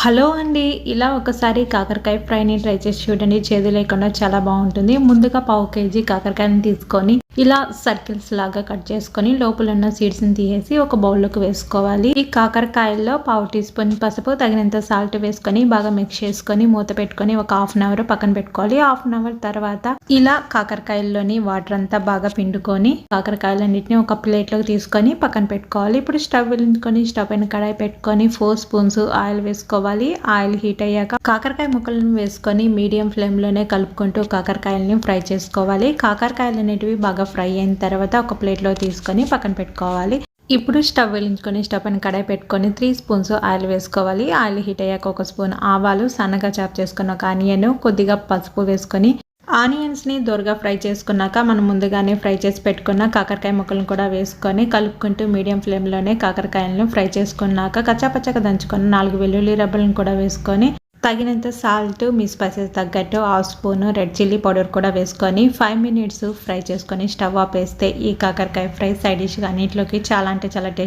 Hello అండి. ఇలా ఒకసారి కాకరకాయ ఫ్రైని ట్రై చేసి చూడండి. చేదు లేకుండా చాలా బావుంటుంది. ముందుగా పావు కేజీ కాకరకాయని తీసుకొని ఇలా సర్కిల్స్ లాగా కట్ చేసుకొని లోపల ఉన్న సీడ్స్‌ని తీసేసి ఒక బౌల్‌లోకి వేసుకోవాలి. ఈ కాకరకాయల్లో పావు టీ స్పూన్ పసుపు, తగినంత సాల్ట్ వేసుకొని బాగా మిక్స్ చేసుకొని మూత పెట్టుకొని ఒక హాఫ్ అన్ అవర్ పక్కన పెట్టుకోవాలి. హాఫ్ అన్ అవర్ తర్వాత ఇలా కాకరకాయల్లోని వాటర్ అంతా బాగా పిండుకొని కాకరకాయలన్నిటిని ఒక ప్లేట్‌లోకి తీసుకొని పక్కన పెట్టుకోవాలి. ఇప్పుడు స్టవ్ వెలిగించుకొని స్టవ్ పైన కడాయి పెట్టుకొని 4 స్పూన్స్ ఆయిల్ వేసుకోవాలి. ఆయిల్ హీట్ అయ్యాక కాకరకాయ ముక్కలను వేసుకొని మీడియం ఫ్లేమ్‌లోనే కలుపుకుంటూ కాకరకాయలని ఫ్రై చేసుకోవాలి. కాకరకాయలు అనేటివి బాగా ఫ్రై అయిన తర్వాత ఒక ప్లేట్లో తీసుకొని పక్కన పెట్టుకోవాలి. ఇప్పుడు స్టవ్ వెలిగించుకొని స్టవ్ పైన కడాయి పెట్టుకొని 3 స్పూన్స్ ఆయిల్ వేసుకోవాలి. ఆయిల్ హీట్ అయ్యాక ఒక స్పూన్ ఆవాలు, సన్నగా చాప్ చేసుకున్న ఒక ఆనియన్, కొద్దిగా పసుపు వేసుకొని ఆనియన్స్ని దోరగా ఫ్రై చేసుకున్నాక మనం ముందుగానే ఫ్రై చేసి పెట్టుకున్న కాకరకాయ ముక్కలను కూడా వేసుకొని కలుపుకుంటూ మీడియం ఫ్లేమ్లోనే కాకరకాయలను ఫ్రై చేసుకున్నాక కచ్చాపచ్చగా దంచుకొని 4 వెల్లుల్లి రెబ్బలను కూడా వేసుకొని తగినంత సాల్ట్, మీ స్పైసెస్ తగ్గట్టు half spoon red chilli powder కూడా వేసుకొని 5 మినిట్స్ ఫ్రై చేసుకొని స్టవ్ ఆపేస్తే ఈ కాకరకాయ ఫ్రై సైడ్ డిష్గా అన్నింటిలోకి చాలా అంటే చాలా టేస్ట్